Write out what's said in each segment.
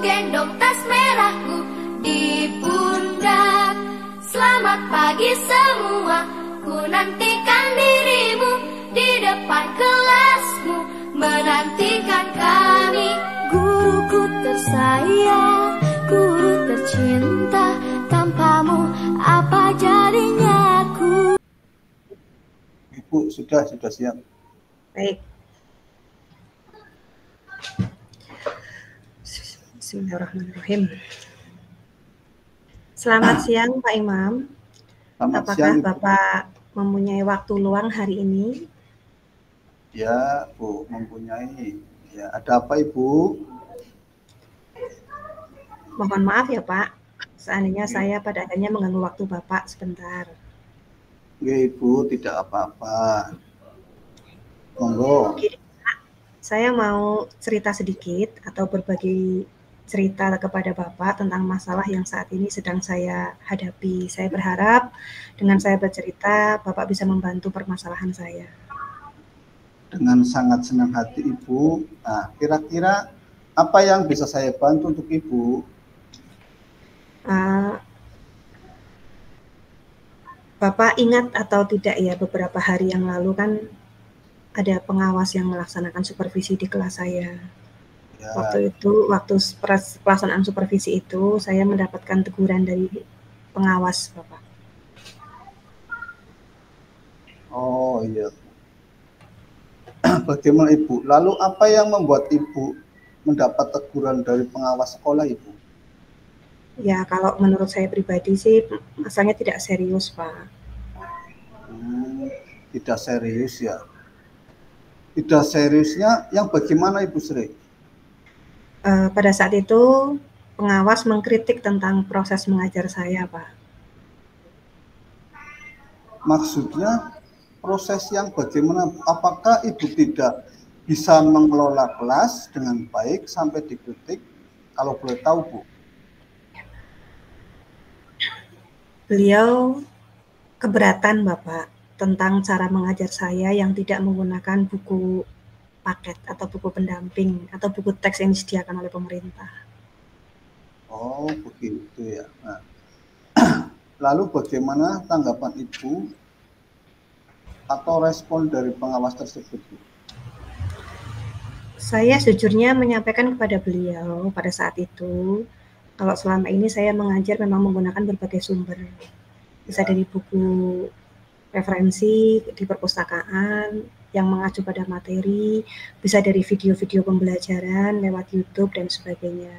gendong tas merahku di pundak. Selamat pagi semua, ku nantikan dirimu di depan kelasmu, menantikan kami. Guruku tersayang, guru tercinta, tanpamu apa jadinya aku. Ibu sudah siap. Baik. Bismillahirrahmanirrahim. Selamat siang Pak Imam. Selamat Apakah siang, Ibu. Bapak mempunyai waktu luang hari ini? Ya, Bu, mempunyai. Ya, ada apa, Ibu? Mohon maaf ya Pak, seandainya saya pada akhirnya mengganggu waktu Bapak sebentar. Ya, Ibu, tidak apa-apa. Monggo. Oke, Pak. Saya mau cerita sedikit atau berbagi cerita kepada Bapak tentang masalah yang saat ini sedang saya hadapi. Saya berharap dengan saya bercerita, Bapak bisa membantu permasalahan saya. Dengan sangat senang hati, Ibu. Nah, kira-kira apa yang bisa saya bantu untuk Ibu? Bapak ingat atau tidak ya, beberapa hari yang lalu kan ada pengawas yang melaksanakan supervisi di kelas saya. Ya. Waktu pelaksanaan supervisi itu, saya mendapatkan teguran dari pengawas, Bapak. Oh iya. Bagaimana Ibu? Lalu apa yang membuat Ibu mendapat teguran dari pengawas sekolah, Ibu? Ya, kalau menurut saya pribadi sih, masalahnya tidak serius, Pak. Tidak serius ya. Tidak seriusnya yang bagaimana, Ibu Sri? Pada saat itu, pengawas mengkritik tentang proses mengajar saya, Pak. Maksudnya proses yang bagaimana? Apakah Ibu tidak bisa mengelola kelas dengan baik sampai dikritik? Kalau boleh tahu, Bu. Beliau keberatan, Bapak, tentang cara mengajar saya yang tidak menggunakan buku paket atau buku pendamping atau buku teks yang disediakan oleh pemerintah. Oh, begitu ya. Nah, lalu bagaimana tanggapan Ibu atau respon dari pengawas tersebut, Bu? Saya sejujurnya menyampaikan kepada beliau pada saat itu, kalau selama ini saya mengajar memang menggunakan berbagai sumber, bisa dari buku referensi di perpustakaan yang mengacu pada materi, bisa dari video-video pembelajaran lewat YouTube dan sebagainya.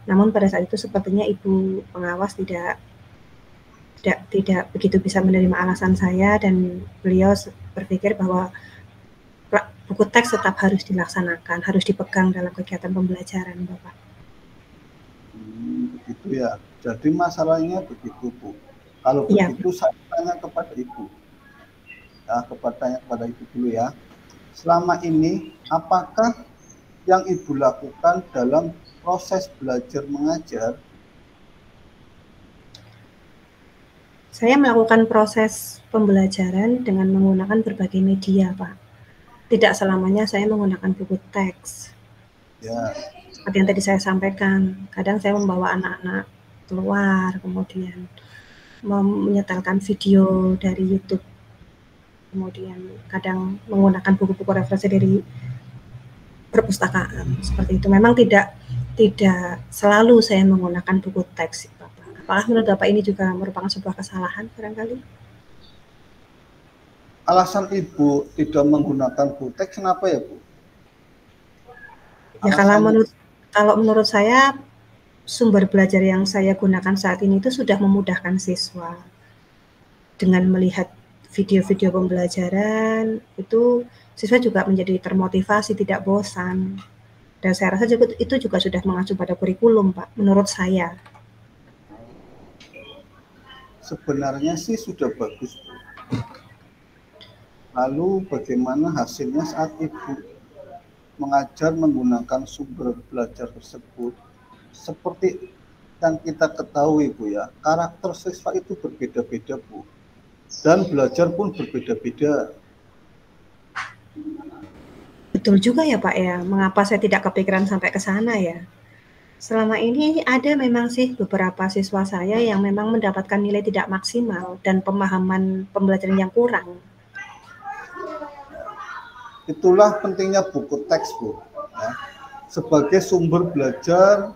Namun pada saat itu sepertinya Ibu pengawas tidak begitu bisa menerima alasan saya, dan beliau berpikir bahwa buku teks tetap harus dilaksanakan, harus dipegang dalam kegiatan pembelajaran, Bapak. Begitu ya. Jadi masalahnya begitu, Bu. Kalau begitu saya tanya kepada Ibu. Ya, kepada Ibu dulu ya. Selama ini apakah yang Ibu lakukan dalam proses belajar mengajar? Saya melakukan proses pembelajaran dengan menggunakan berbagai media, Pak. Tidak selamanya saya menggunakan buku teks. Ya. Seperti yang tadi saya sampaikan, kadang saya membawa anak-anak keluar, kemudian menyetelkan video dari YouTube, kemudian kadang menggunakan buku-buku referensi dari perpustakaan, seperti itu. Memang tidak selalu saya menggunakan buku teks, Bapak. Apakah menurut Bapak ini juga merupakan sebuah kesalahan barangkali? Alasan Ibu tidak menggunakan buku teks kenapa ya, Bu? Ya, kalau menurut saya, sumber belajar yang saya gunakan saat ini itu sudah memudahkan siswa. Dengan melihat video-video pembelajaran, itu siswa juga menjadi termotivasi, tidak bosan. Dan saya rasa itu juga sudah mengacu pada kurikulum, Pak, menurut saya. Sebenarnya sih sudah bagus, Bu. Lalu bagaimana hasilnya saat Ibu mengajar menggunakan sumber belajar tersebut? Seperti yang kita ketahui, Bu ya, karakter siswa itu berbeda-beda, Bu. Dan belajar pun berbeda-beda. Betul juga ya, Pak ya. Mengapa saya tidak kepikiran sampai ke sana ya? Selama ini ada memang sih beberapa siswa saya yang memang mendapatkan nilai tidak maksimal dan pemahaman pembelajaran yang kurang. Itulah pentingnya buku teks, Bu. Ya. Sebagai sumber belajar,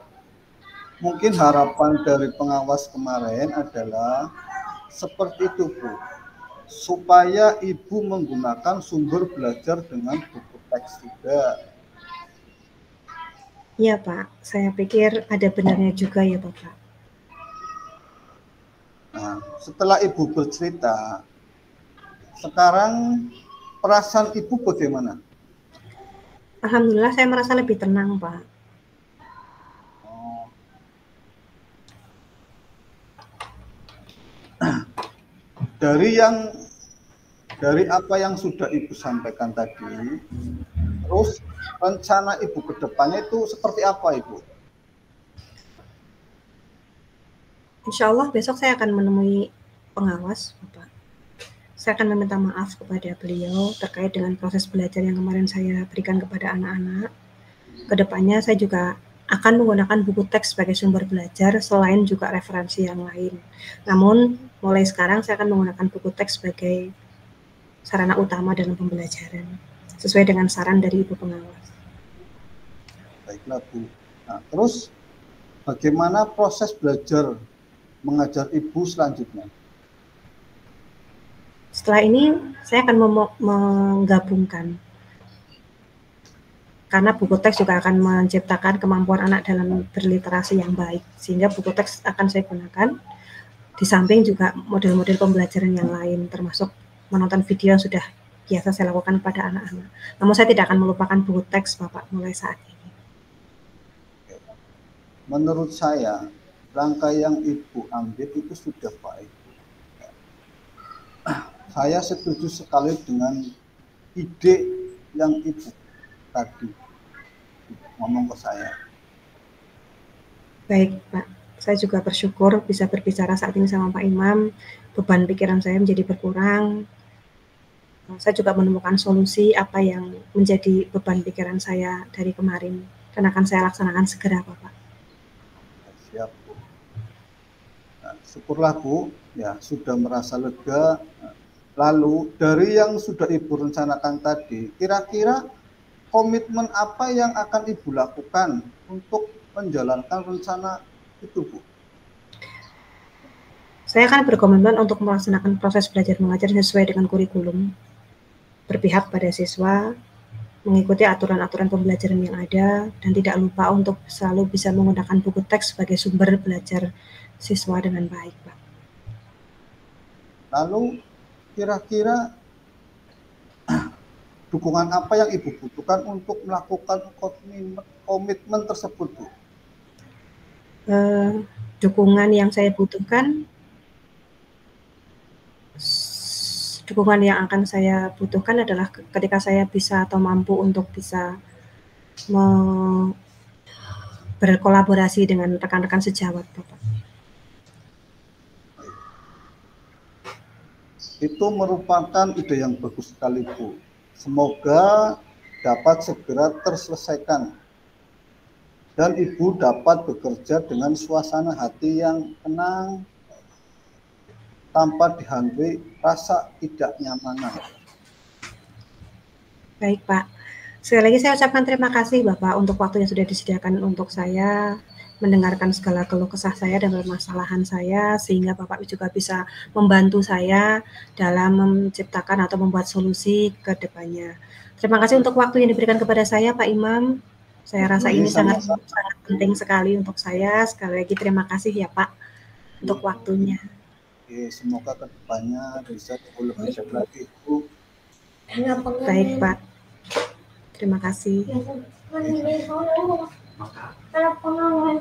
mungkin harapan dari pengawas kemarin adalah seperti itu, Bu. Supaya Ibu menggunakan sumber belajar dengan buku teks juga. Iya, Pak. Saya pikir ada benarnya juga ya, Bapak. Nah, setelah Ibu bercerita, sekarang perasaan Ibu bagaimana? Alhamdulillah saya merasa lebih tenang, Pak. Dari apa yang sudah Ibu sampaikan tadi, terus rencana Ibu ke depannya itu seperti apa, Ibu? Insya Allah besok saya akan menemui pengawas, Bapak. Saya akan meminta maaf kepada beliau terkait dengan proses belajar yang kemarin saya berikan kepada anak-anak. Kedepannya saya juga akan menggunakan buku teks sebagai sumber belajar selain juga referensi yang lain. Namun mulai sekarang saya akan menggunakan buku teks sebagai sarana utama dalam pembelajaran sesuai dengan saran dari Ibu pengawas. Baiklah, Bu. Nah, terus bagaimana proses belajar mengajar Ibu selanjutnya? Setelah ini saya akan menggabungkan, karena buku teks juga akan menciptakan kemampuan anak dalam berliterasi yang baik, sehingga buku teks akan saya gunakan di samping juga model-model pembelajaran yang lain, termasuk menonton video yang sudah biasa saya lakukan pada anak-anak. Namun saya tidak akan melupakan buku teks, Bapak, mulai saat ini. Menurut saya, langkah yang Ibu ambil itu sudah baik. Saya setuju sekali dengan ide yang Ibu tadi ngomong ke saya. Baik, Pak. Saya juga bersyukur bisa berbicara saat ini sama Pak Imam. Beban pikiran saya menjadi berkurang. Saya juga menemukan solusi apa yang menjadi beban pikiran saya dari kemarin. Dan akan saya laksanakan segera, Bapak. Siap, Bu. Nah, syukurlah, Bu, ya sudah merasa lega. Lalu dari yang sudah Ibu rencanakan tadi, kira-kira komitmen apa yang akan Ibu lakukan untuk menjalankan rencana itu, Bu? Saya akan berkomitmen untuk melaksanakan proses belajar mengajar sesuai dengan kurikulum, berpihak pada siswa, mengikuti aturan-aturan pembelajaran yang ada, dan tidak lupa untuk selalu bisa menggunakan buku teks sebagai sumber belajar siswa dengan baik, Pak. Lalu kira-kira dukungan apa yang Ibu butuhkan untuk melakukan komitmen tersebut, Bu? Dukungan yang saya butuhkan, dukungan yang akan saya butuhkan adalah ketika saya bisa atau mampu untuk bisa berkolaborasi dengan rekan-rekan sejawat, Bapak. Itu merupakan ide yang bagus sekali, Bu. Semoga dapat segera terselesaikan dan Ibu dapat bekerja dengan suasana hati yang tenang tanpa dihantui rasa tidak nyamanan. Baik, Pak. Sekali lagi saya ucapkan terima kasih, Bapak, untuk waktu yang sudah disediakan untuk saya mendengarkan segala keluh kesah saya dan permasalahan saya, sehingga Bapak juga bisa membantu saya dalam menciptakan atau membuat solusi ke depannya. Terima kasih untuk waktu yang diberikan kepada saya, Pak Imam. Saya rasa ini sangat penting sekali untuk saya. Sekali lagi terima kasih ya, Pak, untuk waktunya. Semoga ke depannya bisa lebih baik lagi, Bu. Baik, Pak. Terima kasih. Kalau